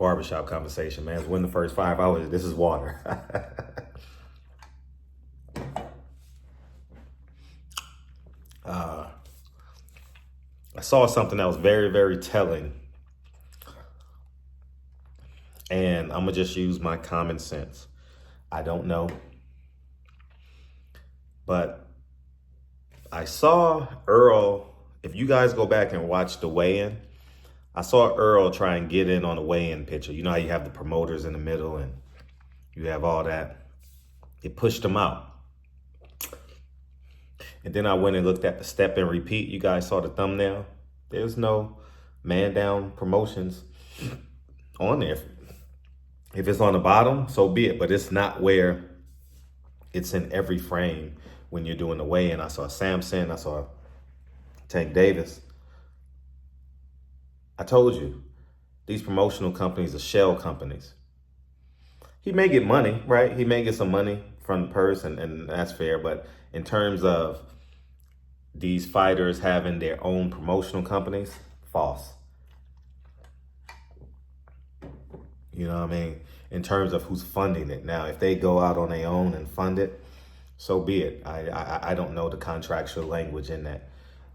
barbershop conversation, man. It's win the first 5 hours. This is water. I saw something that was very, very telling. And I'm going to just use my common sense. I don't know. But I saw Errol, if you guys go back and watch the weigh-in, I saw Errol try and get in on the weigh-in picture. You know how you have the promoters in the middle and you have all that. It pushed him out. And then I went and looked at the step and repeat. You guys saw the thumbnail. There's no ManDown promotions on there. If it's on the bottom, so be it. But it's not where it's in every frame when you're doing the weigh-in. I saw Samson. I saw Tank Davis. I told you, these promotional companies are shell companies. He may get money, right? He may get some money from the purse, and that's fair. But in terms of these fighters having their own promotional companies, false. You know what I mean? In terms of who's funding it. Now, if they go out on their own and fund it, so be it. I don't know the contractual language in that.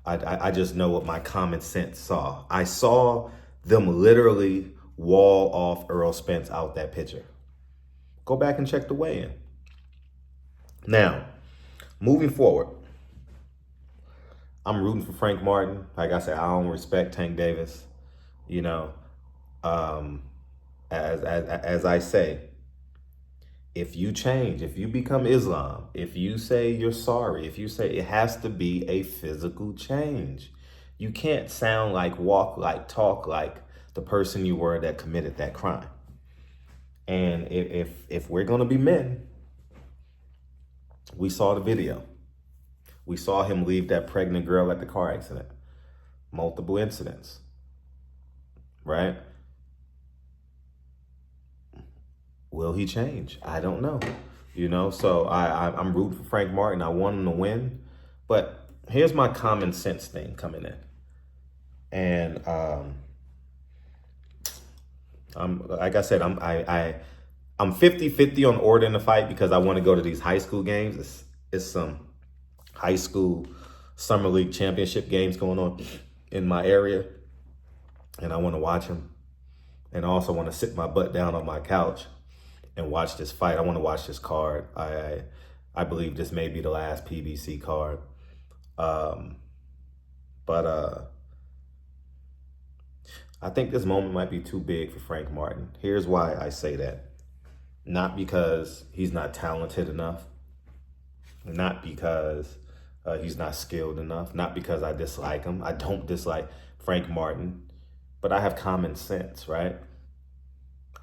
I just know what my common sense saw. I saw them literally wall off Errol Spence out that picture. Go back and check the weigh-in. Now, moving forward, I'm rooting for Frank Martin. Like I said, I don't respect Tank Davis. You know, as I say, if you change, if you become Islam, if you say you're sorry, if you say it has to be a physical change. You can't sound like, walk like, talk like the person you were that committed that crime. And if we're going to be men, we saw the video. We saw him leave that pregnant girl at the car accident. Multiple incidents, right? Will he change? I don't know. You know, so I'm rooting for Frank Martin. I want him to win. But here's my common sense thing coming in. And I'm like I said, I'm 50-50 on ordering the fight because I want to go to these high school games. It's some high school summer league championship games going on in my area, and I want to watch them. And I also want to sit my butt down on my couch and watch this fight. I want to watch this card. I believe this may be the last PBC card. But I think this moment might be too big for Frank Martin. Here's why I say that. Not because he's not talented enough. Not because he's not skilled enough. Not because I dislike him. I don't dislike Frank Martin. But I have common sense, right?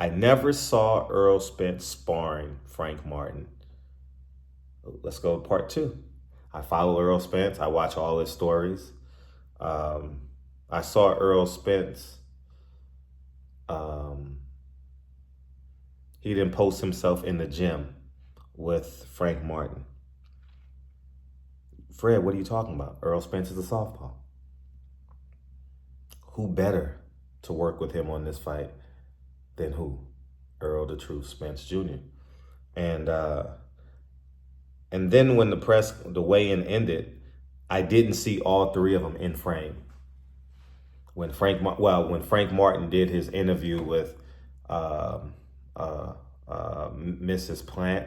I never saw Errol Spence sparring Frank Martin. Let's go to part 2. I follow Errol Spence. I watch all his stories. I saw Errol Spence. He didn't post himself in the gym with Frank Martin. Fred, what are you talking about? Errol Spence is a softball. Who better to work with him on this fight than who? Errol the Truth Spence Jr. And then when the weigh-in ended, I didn't see all 3 of them in frame. When Frank Martin did his interview with Mrs. Plant,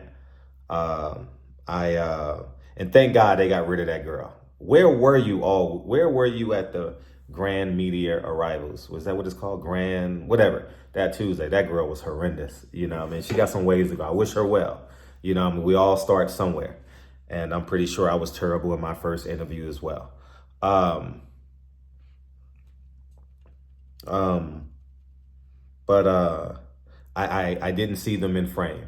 and thank God they got rid of that girl. Where were you all? Where were you at the Grand Media Arrivals? Was that what it's called? Grand, whatever. That Tuesday, that girl was horrendous. You know what I mean? She got some ways to go. I wish her well. You know what I mean? We all start somewhere. And I'm pretty sure I was terrible in my first interview as well. But I didn't see them in frame.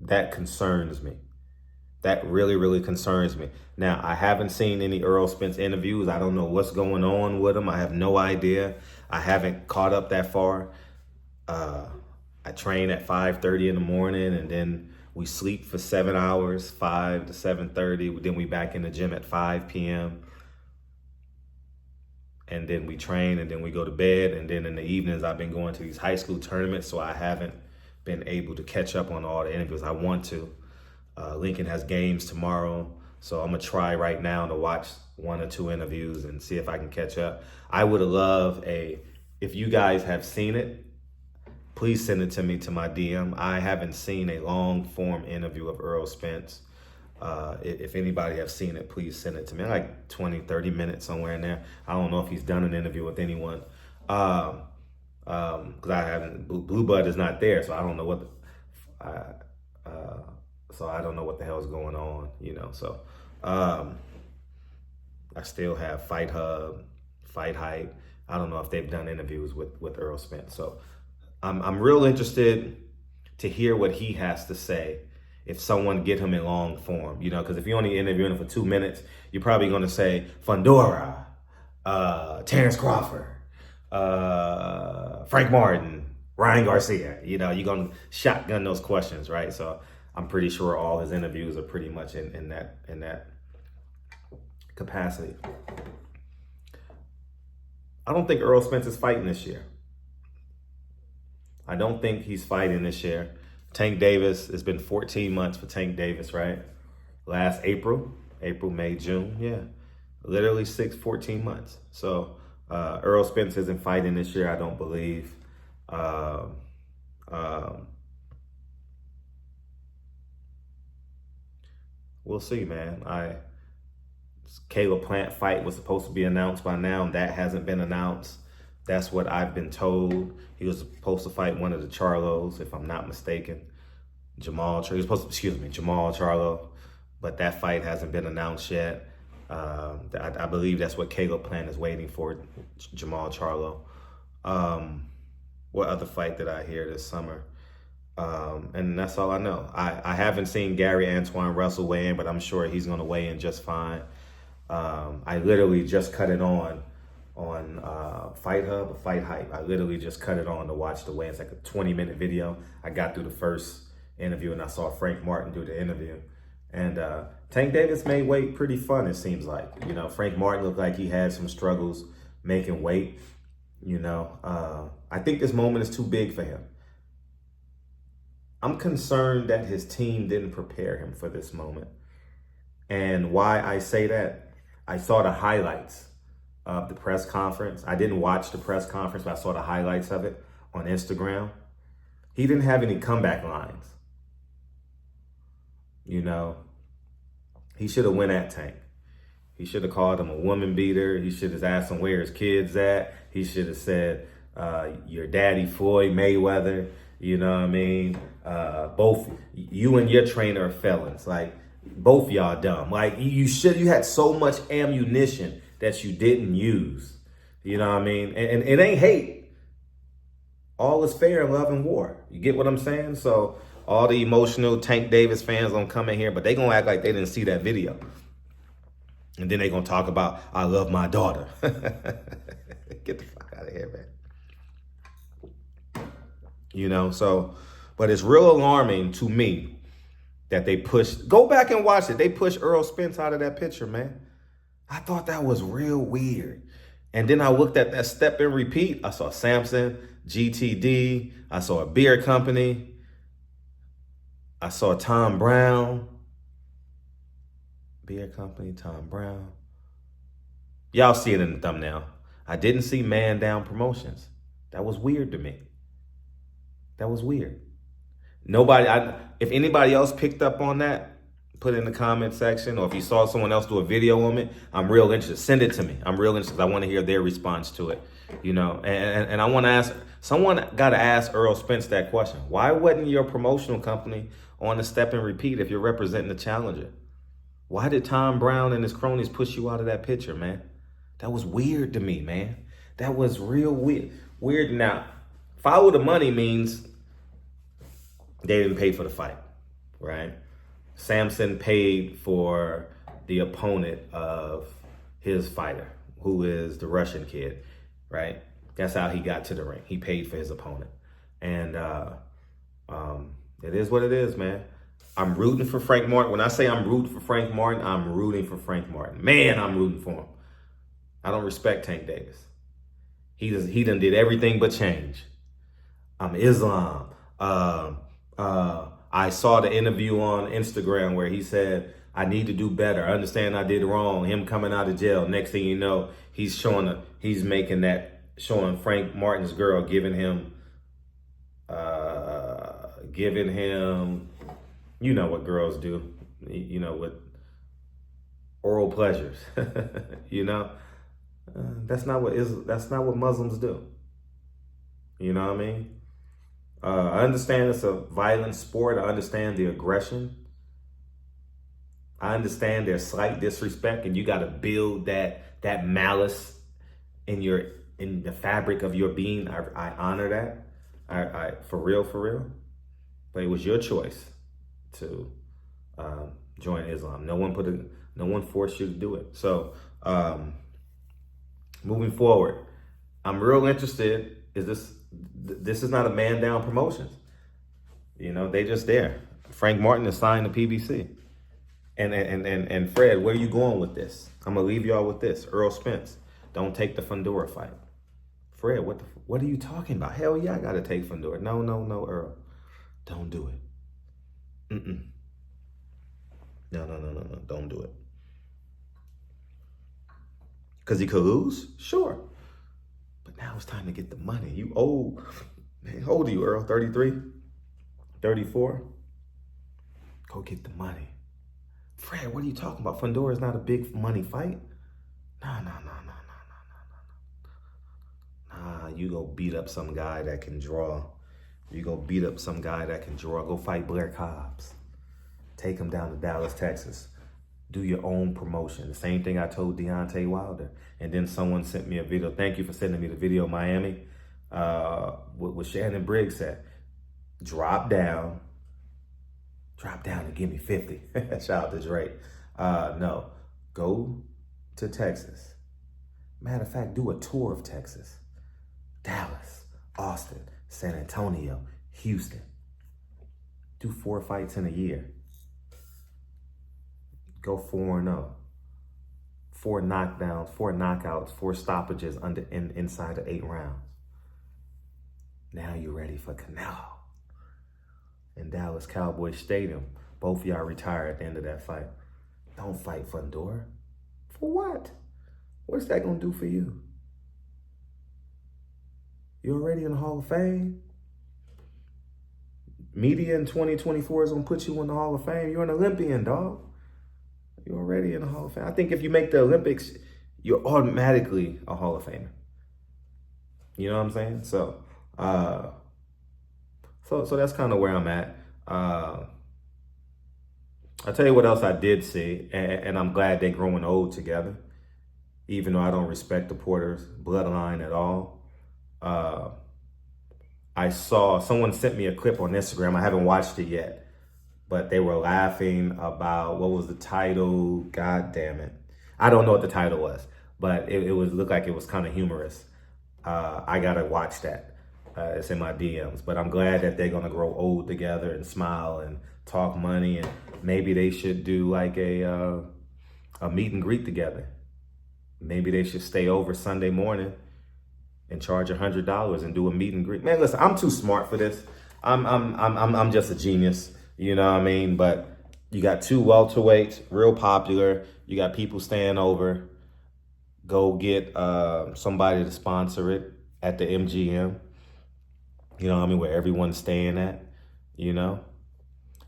That concerns me. That really, really concerns me. Now, I haven't seen any Errol Spence interviews. I don't know what's going on with him. I have no idea. I haven't caught up that far. I train at 5:30 in the morning, and then we sleep for 7 hours, 5 to 7:30. Then we back in the gym at 5 p.m. and then we train, and then we go to bed. And then in the evenings, I've been going to these high school tournaments, so I haven't been able to catch up on all the interviews I want to. Lincoln has games tomorrow, so I'm gonna try right now to watch 1 or 2 interviews and see if I can catch up. I would love if you guys have seen it, please send it to me to my DM. I haven't seen a long form interview of Errol Spence. If anybody have seen it, please send it to me. Like 20, 30 minutes somewhere in there. I don't know if he's done an interview with anyone. Because I haven't, Blue Bud is not there, so I don't know what, so I don't know what the hell is going on, you know. So I still have Fight Hub, Fight Hype. I don't know if they've done interviews with Errol Spence. So I'm real interested to hear what he has to say if someone get him in long form, you know, because if you're only interviewing him for 2 minutes, you're probably going to say Fundora, Terrence Crawford, Frank Martin, Ryan Garcia. You know, you're going to shotgun those questions, right? So I'm pretty sure all his interviews are pretty much in that capacity. I don't think Errol Spence is fighting this year. I don't think he's fighting this year. Tank Davis, it's been 14 months for Tank Davis, right? Last April, May, June, yeah. Literally 14 months. So Errol Spence isn't fighting this year, I don't believe. We'll see, man. Caleb Plant fight was supposed to be announced by now, and that hasn't been announced. That's what I've been told. He was supposed to fight one of the Charlos, if I'm not mistaken. Jamal Charlo, but that fight hasn't been announced yet. I believe that's what Caleb Plant is waiting for, Jamal Charlo. What other fight did I hear this summer? And that's all I know. I haven't seen Gary Antoine Russell weigh in, but I'm sure he's going to weigh in just fine. I literally just cut it on Fight Hub or Fight Hype. I literally just cut it on to watch the weigh. It's like a 20-minute video. I got through the first interview and I saw Frank Martin do the interview. And Tank Davis made weight pretty fun, it seems like. You know, Frank Martin looked like he had some struggles making weight. You know, I think this moment is too big for him. I'm concerned that his team didn't prepare him for this moment. And why I say that, I saw the highlights of the press conference. I didn't watch the press conference, but I saw the highlights of it on Instagram. He didn't have any comeback lines. You know, he should have went at Tank. He should have called him a woman beater. He should have asked him where his kids at. He should have said, your daddy Floyd Mayweather. You know what I mean? Both you and your trainer are felons. Like, both y'all dumb. Like, you had so much ammunition that you didn't use. You know what I mean? And it ain't hate. All is fair in love and war. You get what I'm saying? So all the emotional Tank Davis fans gonna come in here, but they gonna act like they didn't see that video. And then they gonna talk about, I love my daughter. Get the fuck out of here, man. You know, so, but it's real alarming to me that they pushed, go back and watch it. They pushed Errol Spence out of that picture, man. I thought that was real weird. And then I looked at that step and repeat. I saw Samson, GTD. I saw a beer company. I saw Tom Brown. Beer company, Tom Brown. Y'all see it in the thumbnail. I didn't see ManDown Promotions. That was weird to me. That was weird. If anybody else picked up on that, put it in the comment section, or if you saw someone else do a video on it, I'm real interested. Send it to me. I'm real interested. I want to hear their response to it. You know, and I want to ask, someone got to ask Errol Spence that question. Why wasn't your promotional company on the step and repeat if you're representing the challenger? Why did Tom Brown and his cronies push you out of that picture, man? That was weird to me, man. That was real weird. Weird. Now, follow the money means they didn't pay for the fight, right? Samson paid for the opponent of his fighter, who is the Russian kid, right? That's how he got to the ring. He paid for his opponent. And it is what it is, man. I'm rooting for Frank Martin. When I say I'm rooting for Frank Martin, I'm rooting for Frank Martin. Man, I'm rooting for him. I don't respect Tank Davis. He done did everything but change. I'm Islam. I saw the interview on Instagram where he said, I need to do better. I understand I did wrong. Him coming out of jail. Next thing you know, he's showing Frank Martin's girl, giving him, you know what girls do, you know, with oral pleasures, you know, that's not what Muslims do. You know what I mean? I understand it's a violent sport. I understand the aggression. I understand there's slight disrespect, and you got to build that malice in the fabric of your being. I honor that. I for real. But it was your choice to join Islam. No one forced you to do it. So moving forward, I'm real interested. This is not a ManDown Promotions. You know, they just there. Frank Martin is signed to PBC. And Fred, where are you going with this? I'm gonna leave y'all with this. Earl Spence, don't take the Fundora fight. Fred, what are you talking about? Hell yeah, I gotta take Fundora. No, Earl, don't do it. No, don't do it. Because he could lose, sure. But now it's time to get the money. You old, man, how old are you, Earl? 33? 34? Go get the money. Fred, what are you talking about? Fundora is not a big money fight. No. Nah, you go beat up some guy that can draw. Go fight Blair Cobbs. Take him down to Dallas, Texas. Do your own promotion. The same thing I told Deontay Wilder. And then someone sent me a video. Thank you for sending me the video, Miami. What Shannon Briggs said. Drop down and give me 50. Shout out to Drake. No, go to Texas. Matter of fact, do a tour of Texas. Dallas, Austin, San Antonio, Houston. Do 4 fights in a year. Go 4-0. 4 knockdowns, 4 knockouts, 4 stoppages inside of 8 rounds. Now you're ready for Canelo. In Dallas Cowboy Stadium. Both y'all retire at the end of that fight. Don't fight Fundora. For what? What's that gonna do for you? You're already in the Hall of Fame. Media in 2024 is gonna put you in the Hall of Fame. You're an Olympian, dog. You're already in the Hall of Fame. I think if you make the Olympics, you're automatically a Hall of Famer. You know what I'm saying? So that's kind of where I'm at. I'll tell you what else I did see, and I'm glad they're growing old together, even though I don't respect the Porters' bloodline at all. I saw someone sent me a clip on Instagram. I haven't watched it yet, but they were laughing about what was the title. God damn it. I don't know what the title was, but it looked like it was kind of humorous. I got to watch that. It's in my DMs, but I'm glad that they're going to grow old together and smile and talk money, and maybe they should do like a meet and greet together. Maybe they should stay over Sunday morning and charge $100 and do a meet and greet. Man, listen, I'm too smart for this. I'm just a genius, you know what I mean? But you got 2 welterweights, real popular. You got people staying over. Go get somebody to sponsor it at the MGM. You know what I mean, where everyone's staying at, you know?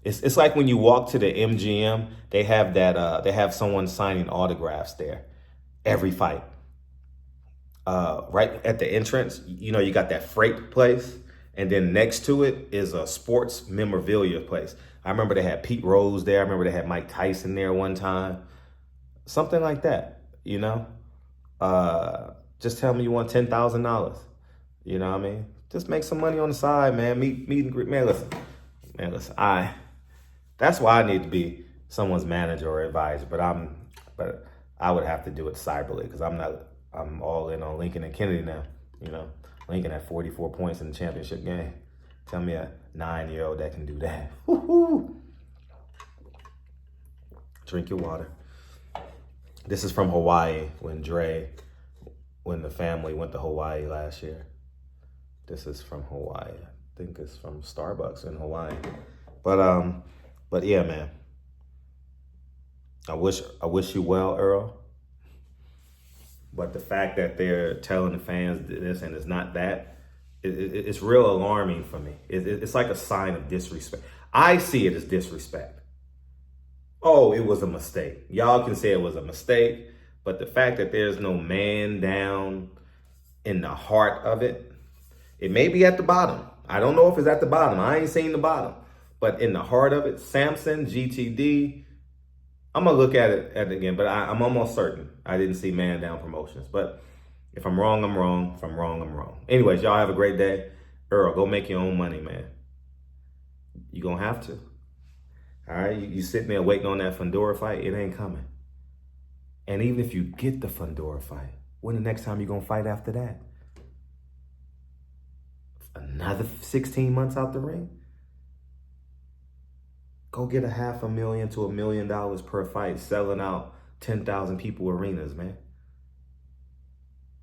It's like when you walk to the MGM, they have someone signing autographs there every fight. Right at the entrance, you know, you got that freight place, and then next to it is a sports memorabilia place. I remember they had Pete Rose there. I remember they had Mike Tyson there one time. Something like that, you know? Just tell me you want $10,000. You know what I mean? Just make some money on the side, man. Meet and greet. Man, listen. That's why I need to be someone's manager or advisor. But I would have to do it cyberly because I'm all in on Lincoln and Kennedy now. You know, Lincoln had 44 points in the championship game. Tell me a 9-year-old that can do that. Woo-hoo. Drink your water. This is from Hawaii when Dre when the family went to Hawaii last year. This is from Hawaii. I think it's from Starbucks in Hawaii. But yeah, man. I wish you well, Errol. But the fact that they're telling the fans this and it's not that, it's real alarming for me. It's like a sign of disrespect. I see it as disrespect. Oh, it was a mistake. Y'all can say it was a mistake, but the fact that there's no man down in the heart of it, it may be at the bottom. I don't know if it's at the bottom. I ain't seen the bottom. But in the heart of it, Samson, GTD, I'm going to look at it again, but I'm almost certain I didn't see ManDown Promotions. But if I'm wrong, I'm wrong. If I'm wrong, I'm wrong. Anyways, y'all have a great day. Errol, go make your own money, man. You're going to have to. All right? You sitting there waiting on that Fundora fight, it ain't coming. And even if you get the Fundora fight, when the next time you going to fight after that? Another 16 months out the ring? Go get $500,000 to $1 million per fight, selling out 10,000 people arenas, man.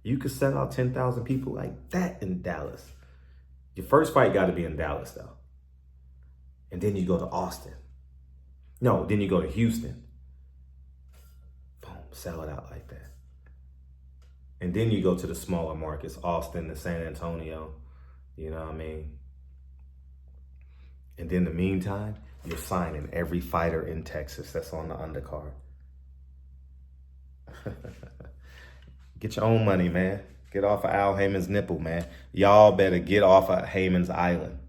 You could sell out 10,000 people like that in Dallas. Your first fight got to be in Dallas, though. And then you go to Austin. No, then you go to Houston. Boom, sell it out like that. And then you go to the smaller markets, Austin to San Antonio. You know what I mean? And in the meantime, you're signing every fighter in Texas that's on the undercard. Get your own money, man. Get off of Al Heyman's nipple, man. Y'all better get off of Heyman's Island.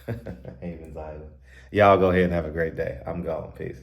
Heyman's Island. Y'all go ahead and have a great day. I'm gone. Peace.